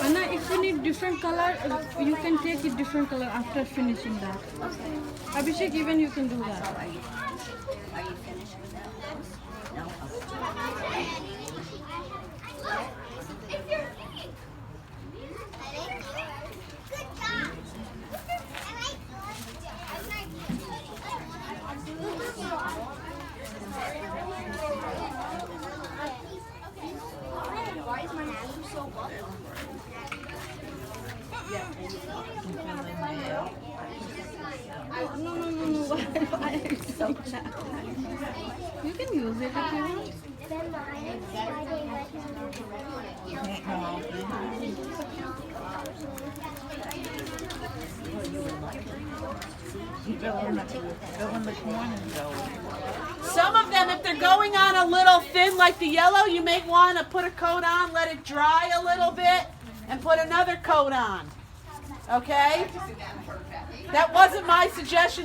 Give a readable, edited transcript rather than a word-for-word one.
Anna, if you need different color, you can take it different color after finishing that. Abhishek, even you can do that. Are you finished with that? No? Why is my hand so bubbly? No. Why are you so bad? You can use it if you want. Some of them, if they're going on a little thin like the yellow, you may want to put a coat on, let it dry a little bit, and put another coat on. Okay? That wasn't my suggestion.